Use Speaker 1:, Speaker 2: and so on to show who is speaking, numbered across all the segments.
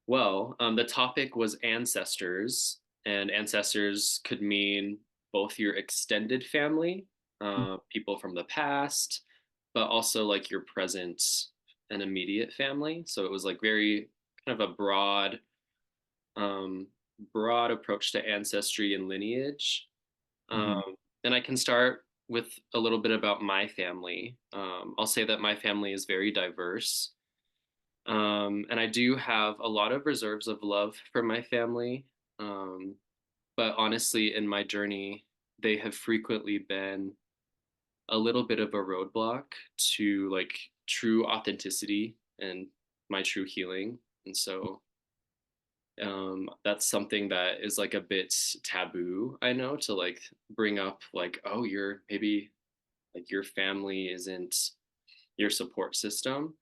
Speaker 1: Well, the topic was ancestors, and ancestors could mean both your extended family, people from the past, but also like your present and immediate family. So it was like very kind of a um, broad approach to ancestry and lineage. Um,
Speaker 2: Mhm.
Speaker 1: and I can start with a little bit about my family. I'll say that my family is very diverse. And I do have a lot of reserves of love for my family. Um, but honestly, in my journey, they have frequently been a little bit of a roadblock to like true authenticity and my true healing. And so that's something that is like a bit taboo, I know, to like bring up like, oh, you're maybe like your family isn't your support system,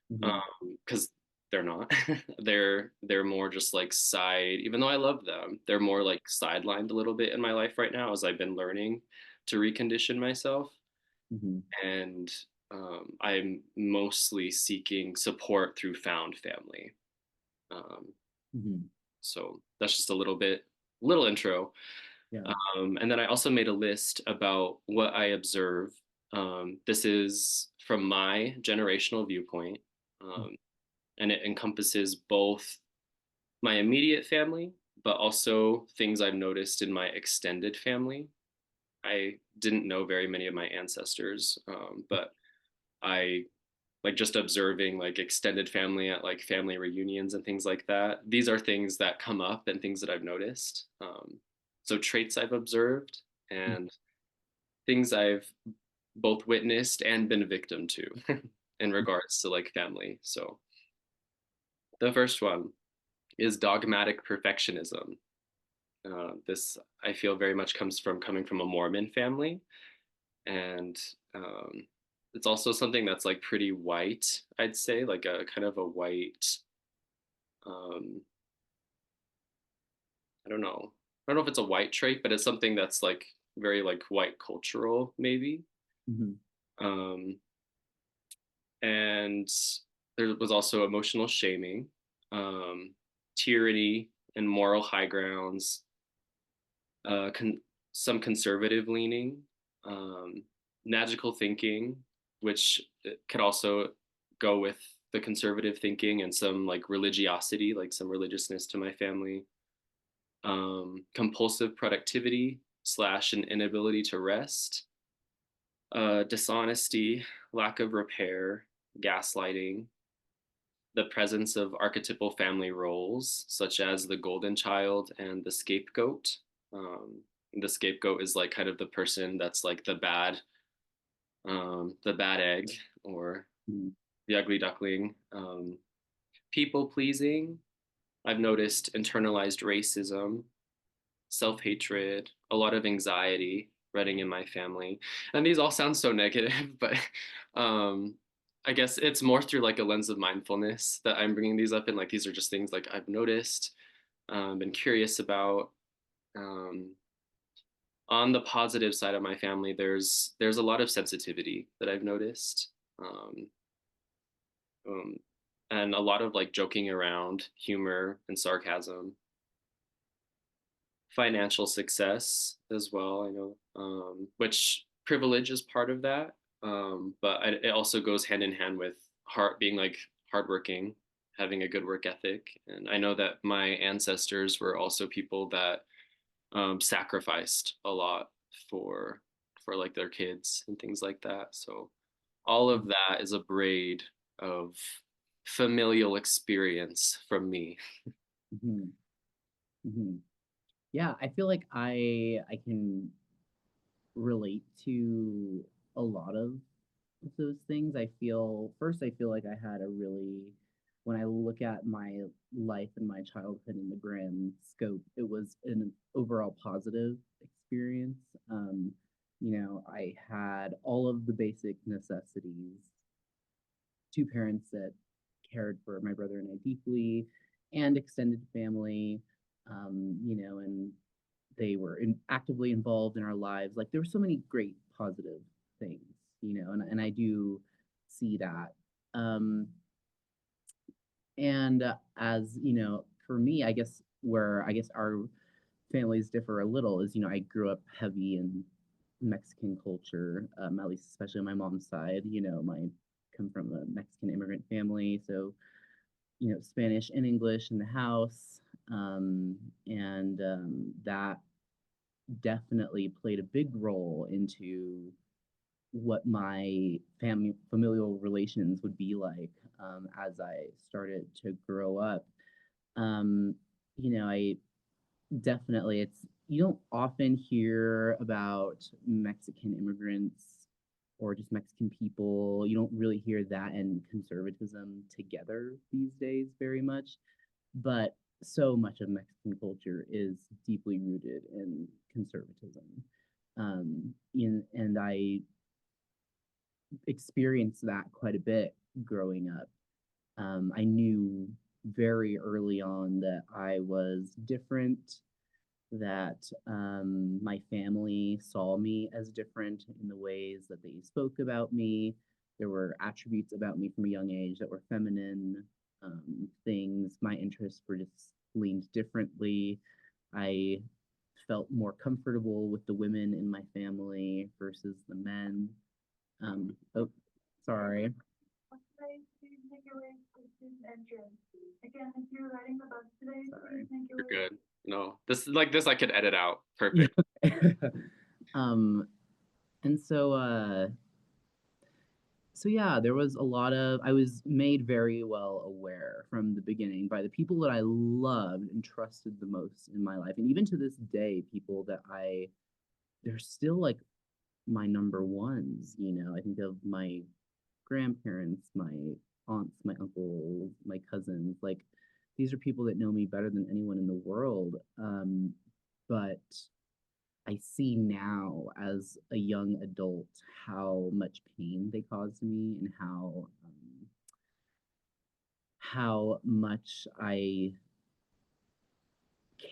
Speaker 2: Mhm.
Speaker 1: because they're not. They're more just like side, even though I love them, they're more like sidelined a little bit in my life right now as I've been learning to recondition myself.
Speaker 2: Mhm.
Speaker 1: And I'm mostly seeking support through found family. Um,
Speaker 2: Mhm.
Speaker 1: so that's just a little intro.
Speaker 2: Yeah.
Speaker 1: And then I also made a list about what I observe. This is from my generational viewpoint. Um, and it encompasses both my immediate family, but also things I've noticed in my extended family. I didn't know very many of my ancestors, but I like just observing like extended family at like family reunions and things like that. These are things that come up and things that I've noticed. So traits I've observed and things I've both witnessed and been a victim to in regards to like family. So the first one is dogmatic perfectionism. This I feel very much comes from coming from a Mormon family, and um, it's also something that's like pretty white. I'd say like a kind of a white. Um, I don't know. I don't know if it's a white trait, but it's something that's like very like white cultural maybe.
Speaker 2: Mhm.
Speaker 1: Um, and there was also emotional shaming, um, tyranny, and moral high grounds. uh, con- some conservative leaning, um, magical thinking, which could also go with the conservative thinking, and some like religiosity, like some religiousness to my family, compulsive productivity slash an inability to rest, dishonesty, lack of repair, gaslighting, the presence of archetypal family roles, such as the golden child and the scapegoat. Um, the scapegoat is like kind of the person that's like the bad egg or
Speaker 2: Mhm.
Speaker 1: the ugly duckling. People pleasing. I've noticed internalized racism, self hatred, a lot of anxiety running in my family. And these all sound so negative, but um, I guess it's more through like a lens of mindfulness that I'm bringing these up. And like these are just things like I've noticed, been curious about. Um, on the positive side of my family, there's a lot of sensitivity that I've noticed. Um, um, and a lot of like joking around, humor and sarcasm, financial success as well. I know, which privilege is part of that, but it also goes hand in hand with being like hardworking, having a good work ethic. And I know that my ancestors were also people that sacrificed a lot for for like their kids and things like that. So all of that is a braid of familial experience from me.
Speaker 2: Mhm. Mhm. Yeah, I feel like I can relate to a lot of those things. I feel like I had a really when I look at my life and my childhood in the grand scope, it was an overall positive experience. I had all of the basic necessities, two parents that cared for my brother and I deeply, and extended family, and they were actively involved in our lives. Like there were so many great positive things, and I do see that. Um, And as you know, for me, I guess where I guess our families differ a little is, I grew up heavy in Mexican culture, at least especially on my mom's side. My come from a Mexican immigrant family, so Spanish and English in the house, and that definitely played a big role into what my familial relations would be like as I started to grow up. Um, I definitely it's you don't often hear about Mexican immigrants or just Mexican people. You don't really hear that and conservatism together these days very much, but so much of Mexican culture is deeply rooted in conservatism. And I experienced that quite a bit growing up. I knew very early on that I was different, that my family saw me as different in the ways that they spoke about me. There were attributes about me from a young age that were feminine, things. My interests were just leaned differently. I felt more comfortable with the women in my family versus the men. Oh, sorry. Sorry.
Speaker 1: You're good. No, this is like this I could edit out.
Speaker 2: Yeah.
Speaker 1: Perfect.
Speaker 2: um, and so yeah, there was a lot of I was made very well aware from the beginning by the people that I loved and trusted the most in my life. And even to this day, people that they're still like my number ones. I think of my grandparents, my aunts, my uncles, my cousins. Like these are people that know me better than anyone in the world. But I see now as a young adult how much pain they caused me and how much I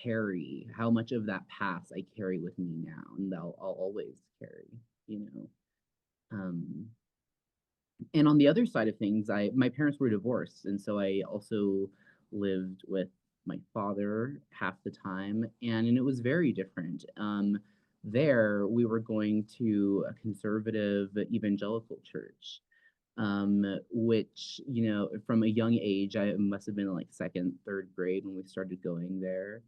Speaker 2: carry, how much of that past I carry with me now, and I'll always carry, you know. Um, and on the other side of things, I my parents were divorced, and so I also lived with my father half the time, and it was very different. There, we were going to a conservative evangelical church, which from a young age, I must have been in like second, third grade when we started going there.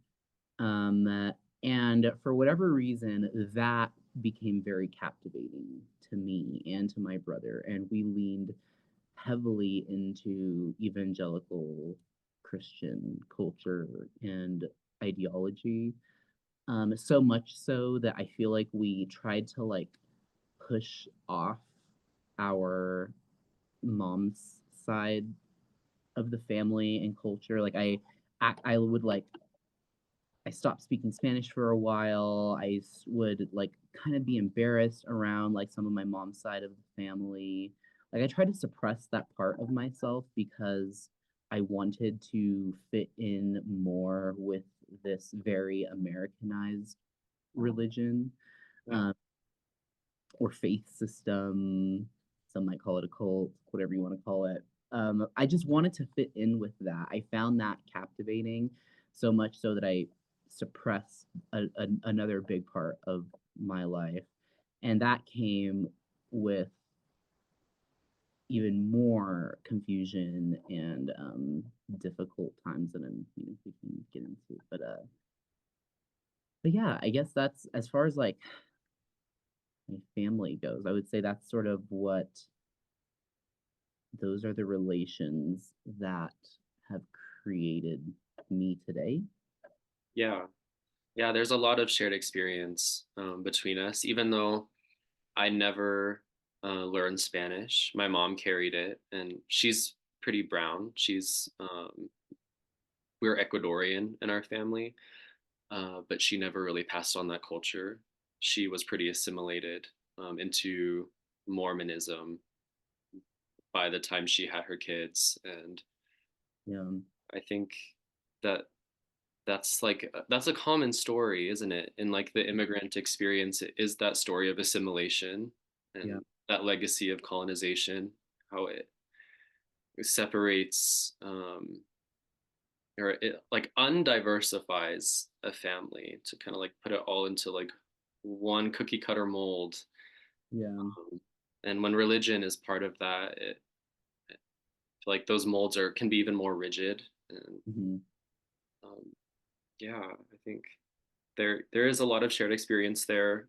Speaker 2: And for whatever reason, that became very captivating to me and to my brother, and we leaned heavily into evangelical Christian culture and ideology. So much so that I feel like we tried to like push off our mom's side of the family and culture. Like I would like I stopped speaking Spanish for a while. Would like kind of be embarrassed around like some of my mom's side of the family. Like I tried to suppress that part of myself because I wanted to fit in more with this very Americanized religion.
Speaker 1: Yeah.
Speaker 2: Um, or faith system. Some might call it a cult, whatever you want to call it. I just wanted to fit in with that. I found that captivating so much so that I suppressed another big part of my life. And that came with even more confusion and difficult times that we can get into. But yeah, I guess that's as far as like my family goes. I would say that's sort of what those are the relations that have created me today.
Speaker 1: Yeah. Yeah. There's a lot of shared experience between us, even though I never learned Spanish. My mom carried it, and she's pretty brown. We're Ecuadorian in our family, but she never really passed on that culture. She was pretty assimilated into Mormonism by the time she had her kids, and
Speaker 2: Yeah,
Speaker 1: I think that that's a common story, isn't it? In like the immigrant experience, it is that story of assimilation
Speaker 2: yeah,
Speaker 1: and that legacy of colonization, how it separates or it like undiversifies a family to kind of like put it all into like one cookie cutter mold.
Speaker 2: Yeah.
Speaker 1: And when religion is part of that, like those molds are can be even more rigid. And
Speaker 2: Hmm.
Speaker 1: um, yeah, I think there is a lot of shared experience there.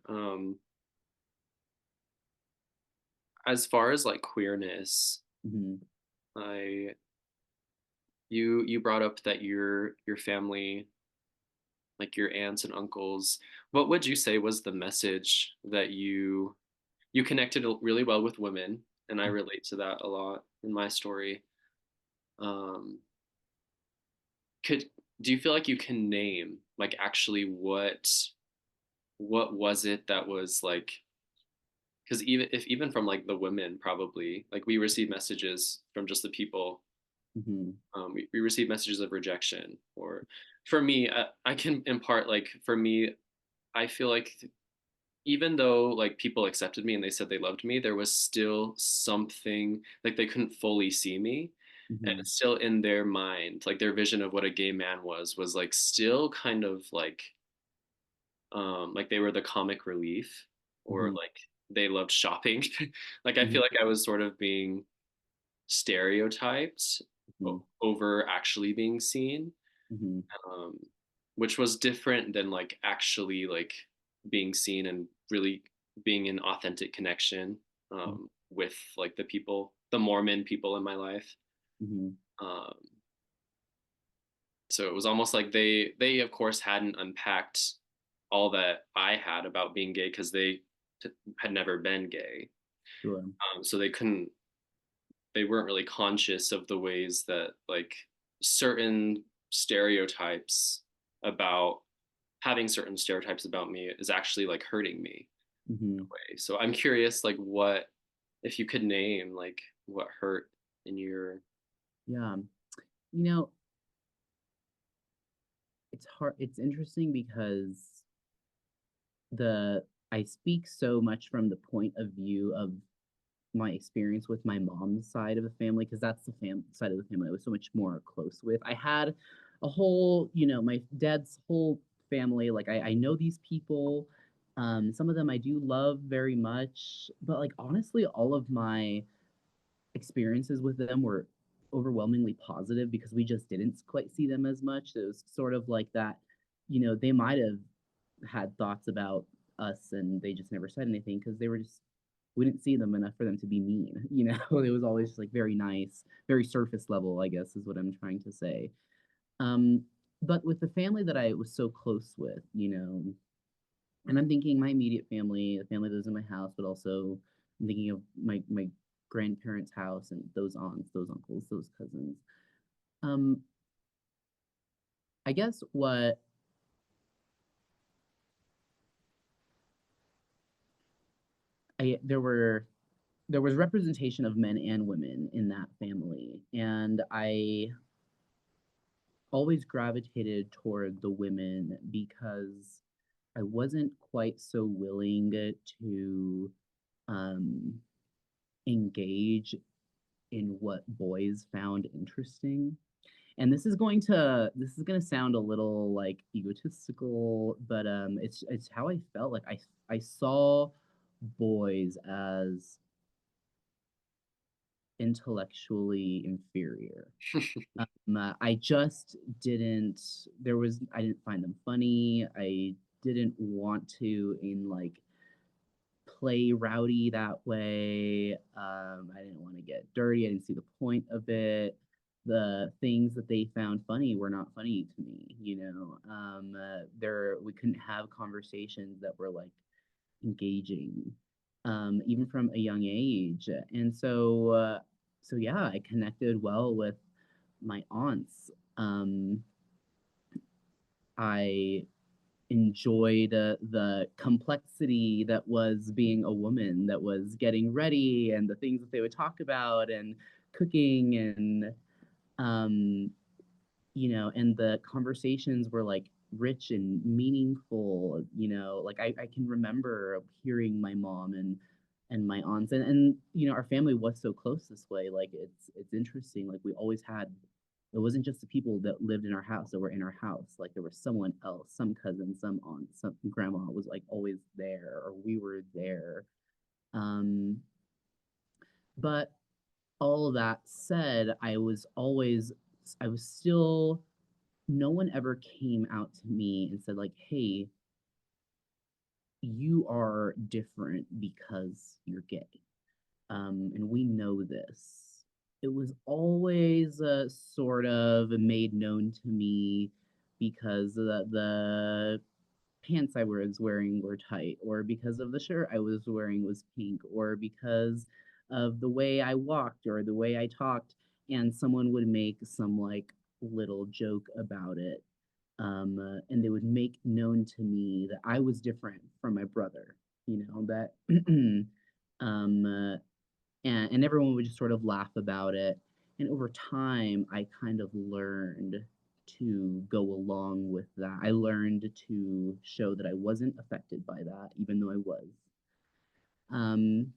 Speaker 1: As far as like queerness,
Speaker 2: Hmm.
Speaker 1: I you brought up that your family, like your aunts and uncles, what would you say was the message that you connected really well with women, and I relate to that a lot in my story. Um, could do you feel like you can name like actually what was it that was like, because even from like the women, probably like we receive messages from just the people,
Speaker 2: Hmm.
Speaker 1: we receive messages of rejection. Or for me, I can impart, like for me, I feel like even though like people accepted me and they said they loved me, there was still something like they couldn't fully see me. And
Speaker 2: Hmm.
Speaker 1: it's still in their mind, like their vision of what a gay man was like still kind of like they were the comic relief, or
Speaker 2: Hmm.
Speaker 1: like they loved shopping. Like I
Speaker 2: Hmm.
Speaker 1: feel like I was sort of being stereotyped
Speaker 2: Hmm.
Speaker 1: over actually being seen,
Speaker 2: Hmm.
Speaker 1: um, which was different than like actually like being seen and really being in authentic connection with like the people, the Mormon people in my life.
Speaker 2: Hmm.
Speaker 1: Um, so it was almost like they of course hadn't unpacked all that I had about being gay because had never been gay.
Speaker 2: Sure.
Speaker 1: So they weren't really conscious of the ways that like certain stereotypes about having certain stereotypes about me is actually like hurting me
Speaker 2: Hmm.
Speaker 1: in a way. So I'm curious, like, what if you could name like what hurt in your.
Speaker 2: Yeah. You know, it's hard. It's interesting because the I speak so much from the point of view of my experience with my mom's side of the family because that's the side of the family I was so much more close with. I had a whole, my dad's whole family. Like I know these people. Some of them I do love very much, but like honestly, all of my experiences with them were overwhelmingly positive because we just didn't quite see them as much. It was sort of like that, they might have had thoughts about us and they just never said anything because they were just we didn't see them enough for them to be mean. It was always just like very nice, very surface level, I guess is what I'm trying to say. Um, but with the family that I was so close with, and I'm thinking my immediate family, the family that was in my house, but also I'm thinking of my grandparents' house and those aunts, those uncles, those cousins. Um, I guess what I there was representation of men and women in that family, and I always gravitated toward the women because I wasn't quite so willing to um, engage in what boys found interesting. And this is going to sound a little like egotistical, but it's how I felt. Like I saw boys as intellectually inferior. I just didn't. I didn't find them funny. I didn't want to in like play rowdy that way. I didn't want to get dirty. I didn't see the point of it. The things that they found funny were not funny to me. We couldn't have conversations that were like engaging, even from a young age. And so yeah, I connected well with my aunts. I enjoyed the complexity that was being a woman, that was getting ready, and the things that they would talk about, and cooking, and um, and the conversations were like rich and meaningful. Like I can remember hearing my mom and and my aunts, and you know, our family was so close this way. Like it's interesting. Like we always had, it wasn't just the people that lived in our house that were in our house. Like there was someone else, some cousin, some aunt, some grandma was like always there, or we were there. Um, but all of that said, I was still, no one ever came out to me and said like, hey, you are different because you're gay. And we know this. It was always sort of made known to me because the pants I was wearing were tight, or because of the shirt I was wearing was pink, or because of the way I walked or the way I talked, and someone would make some like little joke about it. And they would make known to me that I was different from my brother, you know, that um, and everyone would just sort of laugh about it. And over time, I kind of learned to go along with that. I learned to show that I wasn't affected by that, even though I was. Um,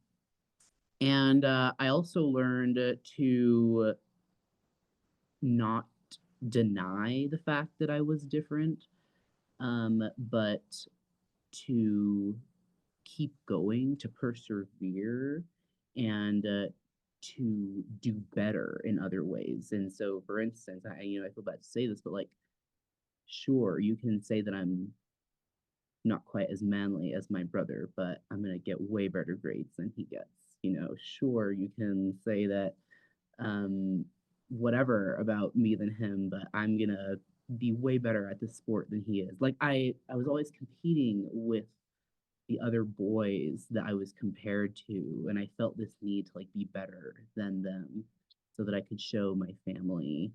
Speaker 2: and I also learned to not deny the fact that I was different, but to keep going, to persevere, and to do better in other ways. And so, for instance, I feel bad to say this, but like, sure, you can say that I'm not quite as manly as my brother, but I'm gonna get way better grades than he gets. You know, sure, you can say that um, whatever about me than him, but I'm gonna be way better at this sport than he is. Like I was always competing with the other boys that I was compared to, and I felt this need to like be better than them, so that I could show my family,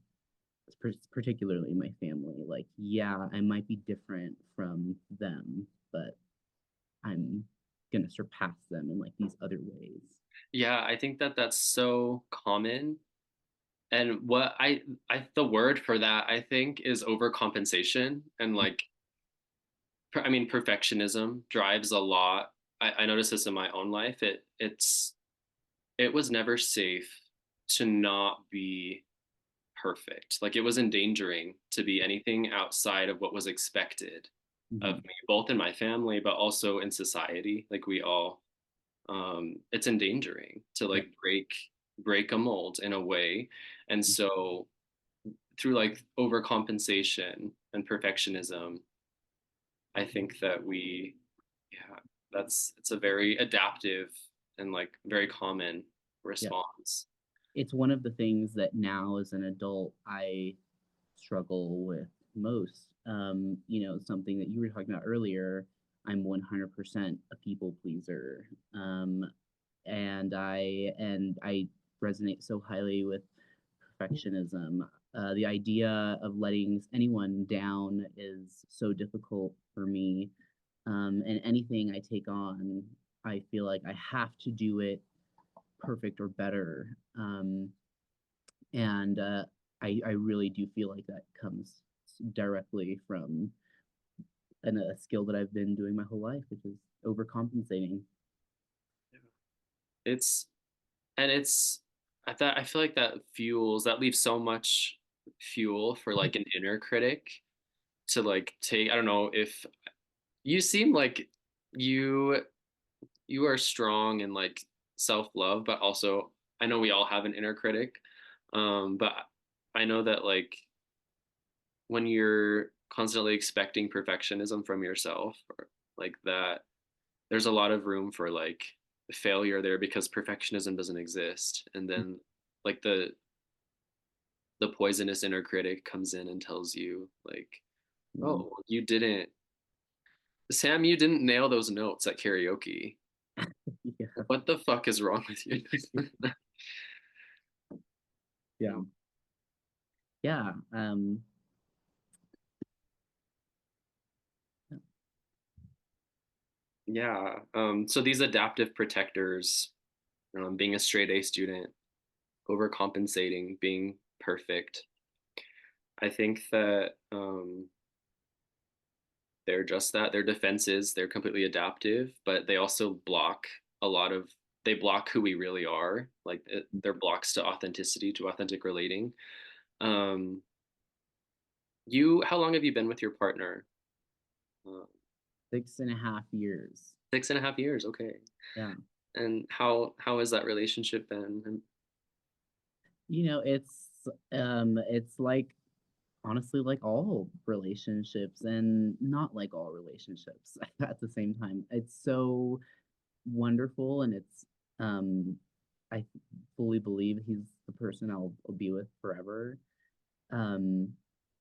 Speaker 2: particularly my family, like yeah, I might be different from them, but I'm gonna surpass them in like these other ways.
Speaker 1: Yeah, I think that that's so common. And what the word for that I think is overcompensation, and like I mean perfectionism drives a lot. I notice this in my own life. It was never safe to not be perfect. Like it was endangering to be anything outside of what was expected of
Speaker 2: Mm-hmm.
Speaker 1: me, both in my family but also in society. Like we all, it's endangering to
Speaker 2: Yep.
Speaker 1: like break a mold in a way. And so through like overcompensation and perfectionism, I think that yeah, it's a very adaptive and like very common
Speaker 2: Yep.
Speaker 1: response.
Speaker 2: It's one of the things that now as an adult I struggle with most. You know, something that you were talking about earlier, I'm 100% a people pleaser. And I resonate so highly with perfectionism. The idea of letting anyone down is so difficult for me. And anything I take on, I feel like I have to do it perfect or better. And I really do feel like that comes directly from a skill that I've been doing my whole life, which is overcompensating.
Speaker 1: It's it's I feel like that leaves so much fuel for like an inner critic to like take. I don't know if you seem like you you are strong in like self-love, but also I know we all have an inner critic. But I know that like when you're constantly expecting perfectionism from yourself or like that, there's a lot of room for like failure there because perfectionism doesn't exist. And then like the poisonous inner critic comes in and tells you like, oh,
Speaker 2: Mm.
Speaker 1: well, you didn't, Sam, you didn't nail those notes at karaoke.
Speaker 2: Yeah,
Speaker 1: What the fuck is wrong with you?
Speaker 2: yeah, yeah.
Speaker 1: Yeah. So these adaptive protectors, being a straight A student, overcompensating, being perfect. I think that they're just that. They're defenses. They're completely adaptive, but they also block a lot of they block who we really are. Like they're blocks to authenticity, to authentic relating. Um, how long have you been with your partner? Uh,
Speaker 2: 6.5 years.
Speaker 1: 6.5 years. Okay.
Speaker 2: Yeah.
Speaker 1: And how has that relationship been? And
Speaker 2: You know, it's like honestly like all relationships and not like all relationships at the same time. It's so wonderful and um I fully believe he's the person I'll be with forever. Um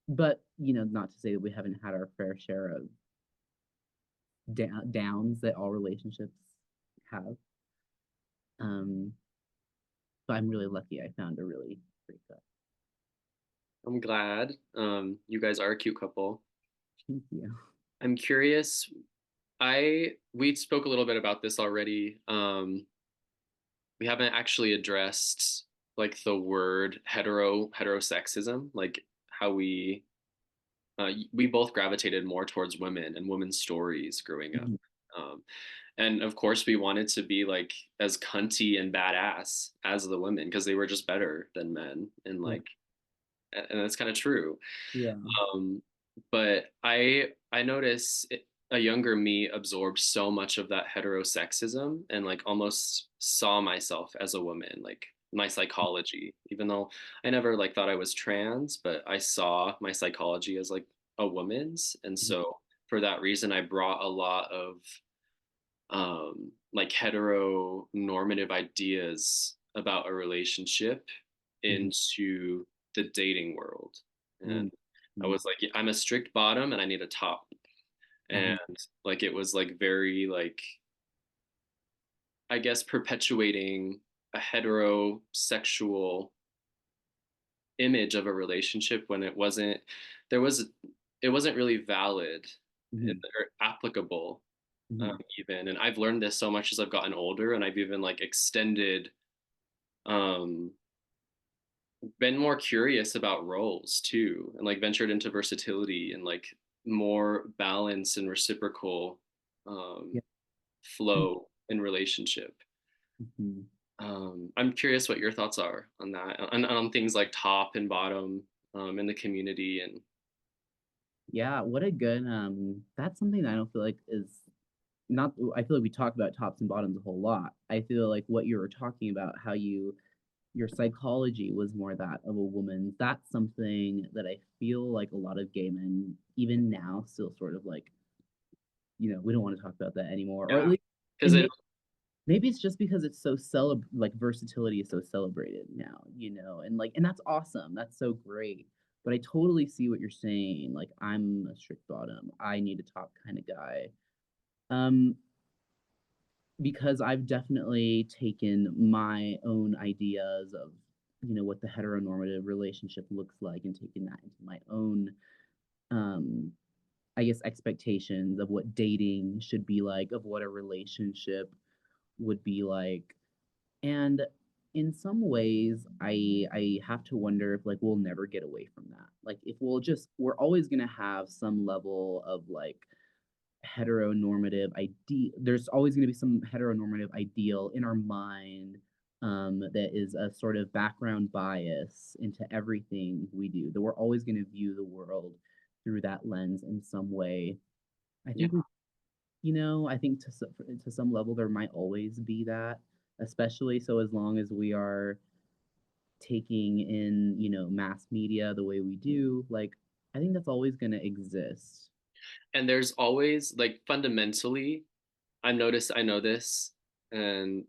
Speaker 2: but not to say that we haven't had our fair share of downs that all relationships have. Um but I'm really lucky I found a really great guy.
Speaker 1: I'm glad you guys are a cute couple.
Speaker 2: Thank you.
Speaker 1: I'm curious. We spoke a little bit about this already. We haven't actually addressed like the word heterosexism, like how we both gravitated more towards women and women's stories growing up.
Speaker 2: Mhm.
Speaker 1: Um, and of course, we wanted to be like as cunty and badass as the women because they were just better than men. And
Speaker 2: Yeah.
Speaker 1: like, and that's kind of true.
Speaker 2: Yeah.
Speaker 1: Um, but I notice a younger me absorbed so much of that heterosexism and like almost saw myself as a woman, like my psychology, even though I never like thought I was trans, but I saw my psychology as like a woman's. And
Speaker 2: Mhm.
Speaker 1: so for that reason, I brought a lot of like heteronormative ideas about a relationship
Speaker 2: Mhm.
Speaker 1: into the dating world. And
Speaker 2: Mhm.
Speaker 1: I was like, I'm a strict bottom and I need a top. And
Speaker 2: Mhm.
Speaker 1: like it was like very like I guess perpetuating a heterosexual image of a relationship when there was it wasn't really valid
Speaker 2: Mhm.
Speaker 1: or applicable
Speaker 2: Mhm.
Speaker 1: even. And I've learned this so much as I've gotten older, and I've even like extended um been more curious about roles too, and like ventured into versatility and like more balance and reciprocal um
Speaker 2: Yeah.
Speaker 1: flow in relationship.
Speaker 2: Mhm.
Speaker 1: I'm curious what your thoughts are on that, on things like top and bottom in the community. And
Speaker 2: Yeah, what a good, that's something that I don't feel like is not I feel like we talk about tops and bottoms a whole lot. I feel like what you were talking about, how your psychology was more that of a woman, that's something that I feel like a lot of gay men, even now, still sort of like, we don't wanna talk about that anymore, or at
Speaker 1: yeah,
Speaker 2: least
Speaker 1: because
Speaker 2: and
Speaker 1: it
Speaker 2: maybe it's just because it's so like versatility is so celebrated now, and that's awesome. That's so great. But I totally see what you're saying. Like I'm a strict bottom. I need a top kind of guy. Um, because I've definitely taken my own ideas of, what the heteronormative relationship looks like and taken that into my own um I guess expectations of what dating should be like, of what a relationship would be like. And in some ways, I have to wonder if like we'll never get away from that. Like if we're always gonna have some level of like heteronormative idea. There's always gonna be some heteronormative ideal in our mind that is a sort of background bias into everything we do. That we're always gonna view the world through that lens in some way. I
Speaker 1: yeah.
Speaker 2: think I think to some level there might always be that, especially so as long as we are taking in, mass media the way we do, like I think that's always going to exist.
Speaker 1: And there's always like fundamentally I know this, and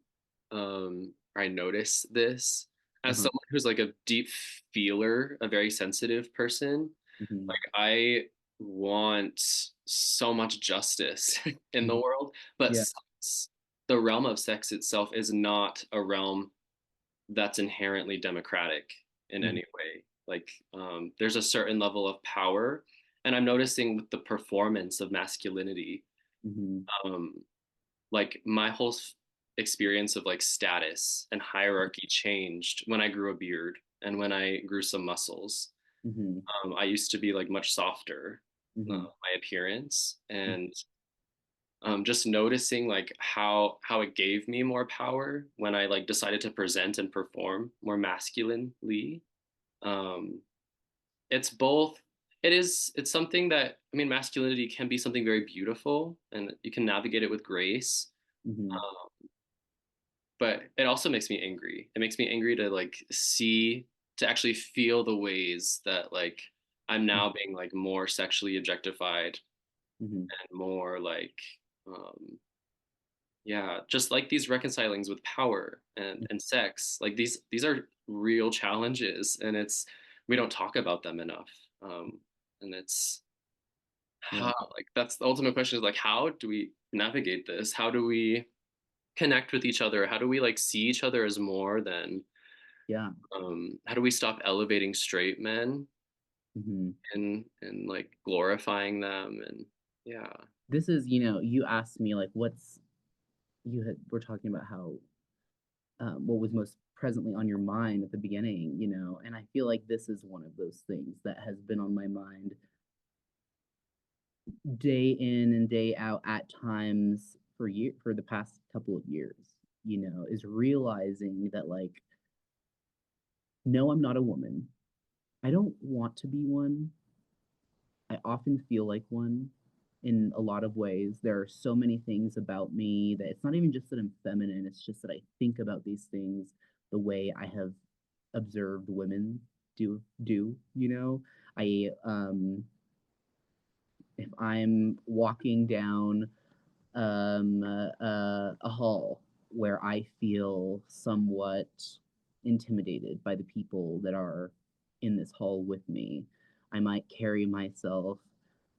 Speaker 1: I notice this as
Speaker 2: Uh-huh.
Speaker 1: someone who's like a deep feeler, a very sensitive person.
Speaker 2: Hmm.
Speaker 1: Like I want so much justice in the
Speaker 2: Hmm.
Speaker 1: world, but
Speaker 2: Yeah.
Speaker 1: the realm of sex itself is not a realm that's inherently democratic in
Speaker 2: Hmm.
Speaker 1: any way. Like there's a certain level of power, and I'm noticing with the performance of masculinity,
Speaker 2: Hmm.
Speaker 1: um, like my whole experience of like status and hierarchy changed when I grew a beard and when I grew some muscles.
Speaker 2: Hmm.
Speaker 1: I used to be like much softer,
Speaker 2: Hmm.
Speaker 1: my appearance, and just noticing like how it gave me more power when I like decided to present and perform more masculinely. Um, it's both. It's something that, I mean, masculinity can be something very beautiful, and you can navigate it with grace.
Speaker 2: Hmm.
Speaker 1: But it also makes me angry. It makes me angry to like see, to actually feel the ways that like I'm now being like more sexually objectified
Speaker 2: Hmm.
Speaker 1: and more like um yeah, just like these reconcilings with power and sex. Like these are real challenges, and it's we don't talk about them enough. And it's
Speaker 2: Yeah,
Speaker 1: how, like that's the ultimate question, is like how do we navigate this? How do we connect with each other? How do we like see each other as more than
Speaker 2: yeah.
Speaker 1: how do we stop elevating straight men
Speaker 2: Hmm.
Speaker 1: and like glorifying them? And yeah.
Speaker 2: This is, you asked me like, we're talking about how what was most presently on your mind at the beginning, and I feel like this is one of those things that has been on my mind day in and day out at times for the past couple of years, is realizing that like, no, I'm not a woman. I don't want to be one. I often feel like one in a lot of ways. There are so many things about me that it's not even just that I'm feminine, it's just that I think about these things the way I have observed women do. I If I'm walking down a hall where I feel somewhat intimidated by the people that are in this hall with me. I might carry myself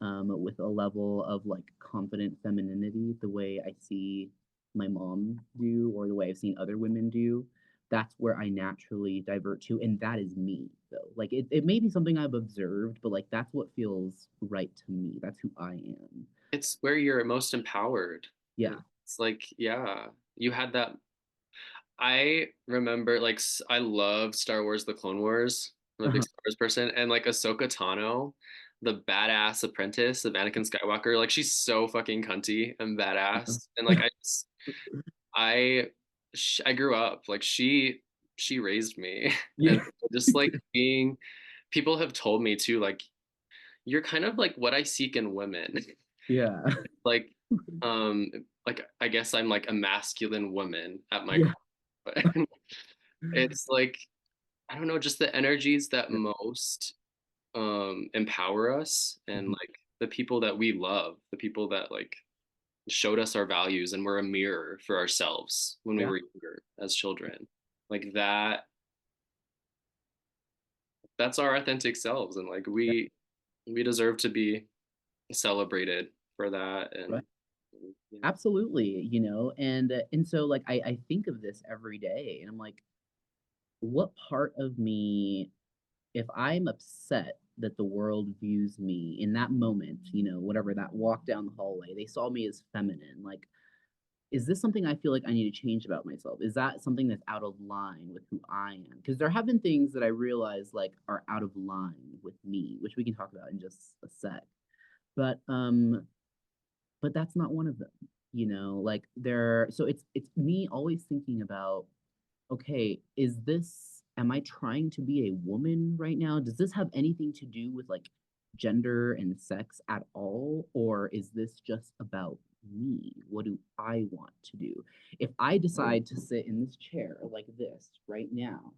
Speaker 2: with a level of like confident femininity, the way I see my mom do, or the way I've seen other women do. That's where I naturally divert to. And that is me, though. Like, it may be something I've observed, but like, that's what feels right to me. That's who I am.
Speaker 1: It's where you're most empowered.
Speaker 2: Yeah.
Speaker 1: It's like, yeah, you had that. I remember like I love Star Wars: The Clone Wars. I'm a big
Speaker 2: Uh-huh.
Speaker 1: Star Wars person, and like Ahsoka Tano, the badass apprentice of Anakin Skywalker, like she's so fucking cunty and badass, and like I I grew up like she raised me, and
Speaker 2: Yeah.
Speaker 1: just like being, people have told me too, like you're kind of like what I seek in women.
Speaker 2: Yeah.
Speaker 1: Like um like I guess I'm like a masculine woman at my
Speaker 2: Yeah.
Speaker 1: core. But it's like I don't know, just the energies that
Speaker 2: Yeah.
Speaker 1: most empower us, and
Speaker 2: Mhm.
Speaker 1: like the people that we love, the people that like showed us our values and were a mirror for ourselves when we
Speaker 2: Yeah.
Speaker 1: were younger as children. Like that's our authentic selves, and like
Speaker 2: Yeah.
Speaker 1: we deserve to be celebrated for that.
Speaker 2: Right.
Speaker 1: And yeah.
Speaker 2: Absolutely, and so like I think of this every day and I'm like, what part of me, if I'm upset that the world views me in that moment, whatever, that walk down the hallway, they saw me as feminine, like, is this something I feel like I need to change about myself? Is that something that's out of line with who I am? Because there have been things that I realize like are out of line with me, which we can talk about in just a sec. But that's not one of them. Like there, so it's me always thinking about, okay, am I trying to be a woman right now? Does this have anything to do with like gender and sex at all? Or is this just about me? What do I want to do? If I decide to sit in this chair like this right now,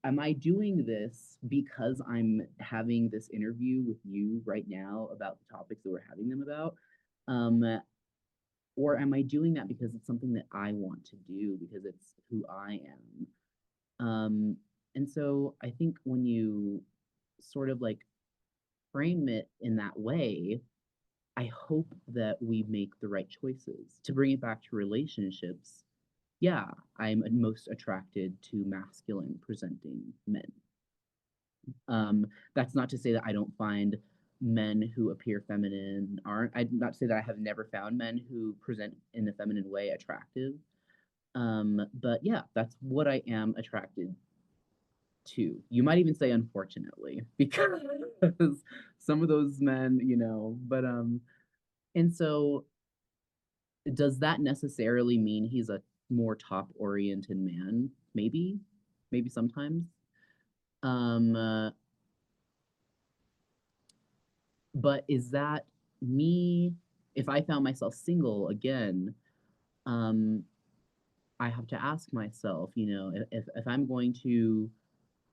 Speaker 2: am I doing this because I'm having this interview with you right now about the topics that we're having them about? Um, or am I doing that because it's something that I want to do because it's who I am? And so I think when you sort of like frame it in that way, I hope that we make the right choices. To bring it back to relationships, yeah, I'm most attracted to masculine presenting men. That's not to say that I don't find men who appear feminine aren't. I not to say that I have never found men who present in a feminine way attractive. But yeah, that's what I am attracted to. You might even say unfortunately, because some of those men, but And so does that necessarily mean he's a more top-oriented man? Maybe, maybe sometimes. Um, uh, but is that me? If I found myself single again, um, I have to ask myself, if I'm going to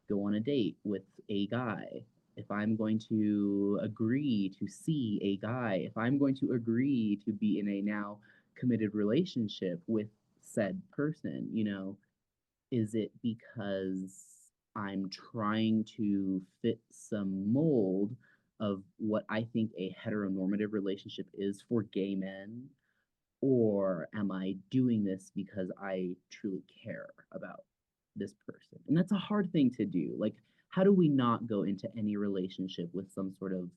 Speaker 2: go on a date with a guy, if I'm going to agree to see a guy, if I'm going to agree to be in a now committed relationship with said person, is it because I'm trying to fit some mold of what I think a heteronormative relationship is for gay men? Or am I doing this because I truly care about this person? And that's a hard thing to do. Like, how do we not go into any relationship with some sort of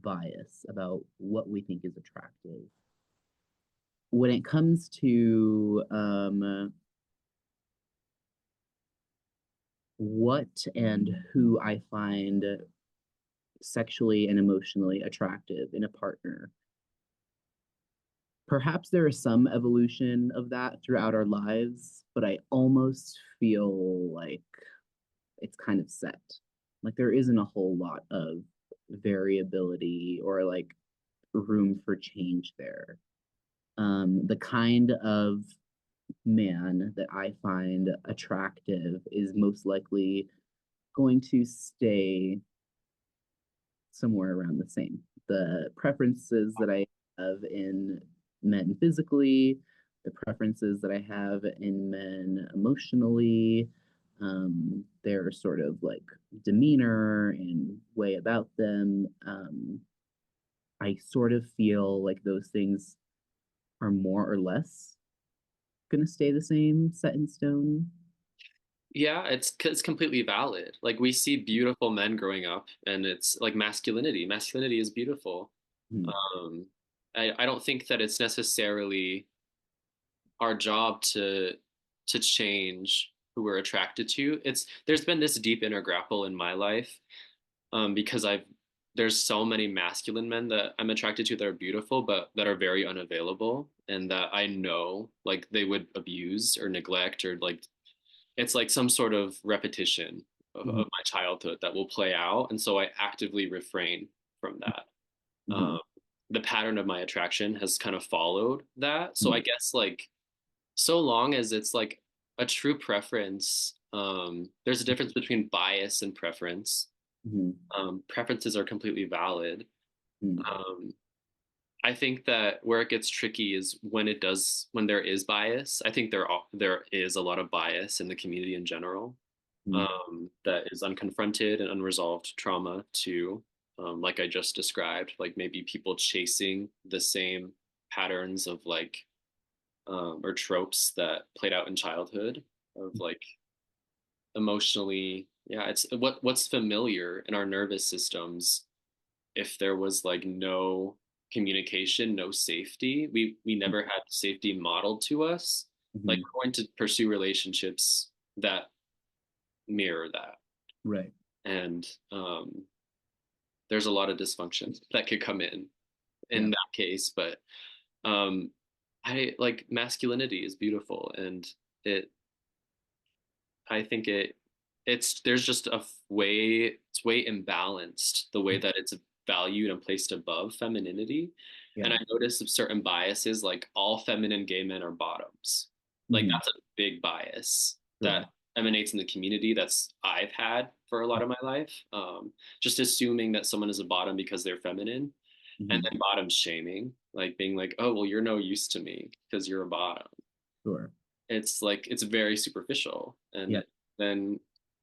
Speaker 2: bias about what we think is attractive? When it comes to what and who I find sexually and emotionally attractive in a partner, perhaps there is some evolution of that throughout our lives, but I almost feel like it's kind of set. Like there isn't a whole lot of variability or like room for change there. The kind of man that I find attractive is most likely going to stay somewhere around the same. The preferences that I have in men physically, the preferences that I have in men emotionally, their sort of like demeanor and way about them. I sort of feel like those things are more or less going to stay the same, set in stone.
Speaker 1: Yeah, it's completely valid. Like we see beautiful men growing up, and it's like masculinity. Masculinity is beautiful.
Speaker 2: Mm-hmm.
Speaker 1: Um, I don't think that it's necessarily our job to change who we're attracted to. It's there's been this deep inner grapple in my life, because there's so many masculine men that I'm attracted to that are beautiful, but that are very unavailable, and that I know like they would abuse or neglect, or like it's like some sort of repetition
Speaker 2: Mm-hmm.
Speaker 1: of my childhood that will play out, and so I actively refrain from that.
Speaker 2: Mm-hmm.
Speaker 1: Um, the pattern of my attraction has kind of followed that, so I guess like so long as it's like a true preference, there's a difference between bias and preference.
Speaker 2: Mm-hmm.
Speaker 1: Preferences are completely valid.
Speaker 2: Mm-hmm.
Speaker 1: um, I think that where it gets tricky is when there is bias. I think there is a lot of bias in the community in general, that is unconfronted and unresolved trauma too. Like I just described, like maybe people chasing the same patterns of like, or tropes that played out in childhood of like emotionally, yeah, it's what's familiar in our nervous systems. If there was like no communication, no safety, we never had safety modeled to us. Like
Speaker 2: Mm-hmm.
Speaker 1: we're going to pursue relationships that mirror that.
Speaker 2: Right.
Speaker 1: And there's a lot of dysfunction that could come
Speaker 2: Yeah.
Speaker 1: in that case. But um, I like masculinity is beautiful, and it I think it's there's just way it's way imbalanced the way that it's valued and placed above femininity. And
Speaker 2: Yeah.
Speaker 1: I notice of certain biases, like all feminine gay men are bottoms. Like
Speaker 2: Mm-hmm.
Speaker 1: that's a big bias
Speaker 2: Sure.
Speaker 1: that emanates in the community that's I've had for a lot of my life. Just assuming that someone is a bottom because they're feminine, and
Speaker 2: Mm-hmm.
Speaker 1: then bottom shaming, like being like, oh well, you're no use to me because you're a bottom.
Speaker 2: Sure.
Speaker 1: It's like it's very superficial,
Speaker 2: Yeah.
Speaker 1: and then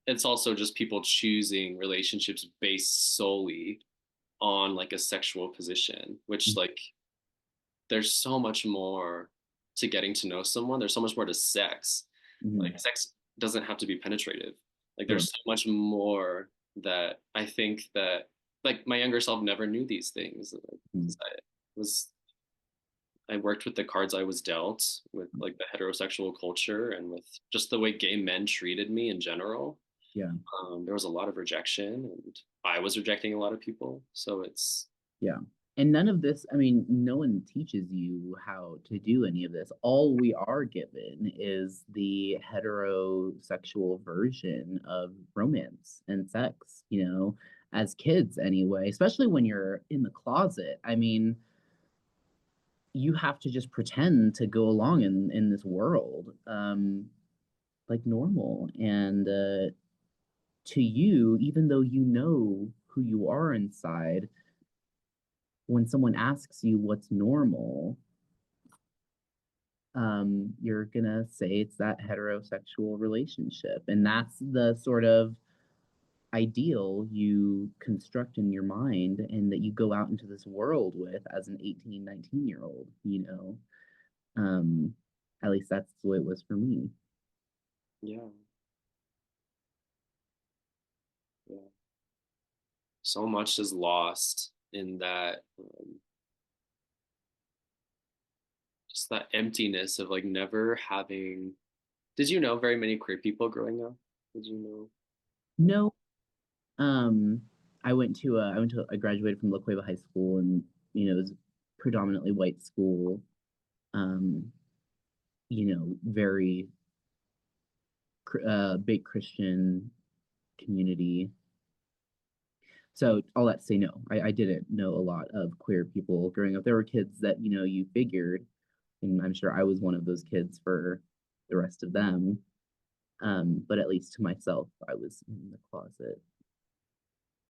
Speaker 1: it's also just people choosing relationships based solely on like a sexual position, which like there's so much more to getting to know someone. There's so much more to sex.
Speaker 2: Mm-hmm.
Speaker 1: Like sex doesn't have to be penetrative. Like
Speaker 2: Sure.
Speaker 1: there's so much more that I think that like my younger self never knew these things. Like,
Speaker 2: Mm-hmm.
Speaker 1: 'cause was I worked with the cards I was dealt with, like the heterosexual culture, and with just the way gay men treated me in general.
Speaker 2: Yeah.
Speaker 1: There was a lot of rejection, and I was rejecting a lot of people. So it's
Speaker 2: Yeah. And none of this, I mean, no one teaches you how to do any of this. All we are given is the heterosexual version of romance and sex, as kids anyway, especially when you're in the closet. I mean, you have to just pretend to go along in this world, like normal. And to you, even though you know who you are inside, when someone asks you what's normal, you're gonna say it's that heterosexual relationship. And that's the sort of ideal you construct in your mind and that you go out into this world with as an 18, 19-year old, Um, at least that's the way it was for me.
Speaker 1: Yeah, yeah. So much is lost in that, just that emptiness of like never having. Did you know very many queer people growing up? Did you know?
Speaker 2: No, um, I graduated from La Cueva High School, and it was predominantly white school. Um, very big Christian community. So all that to say, no, I didn't know a lot of queer people growing up. There were kids that you figured, and I'm sure I was one of those kids for the rest of them. But at least to myself, I was in the closet.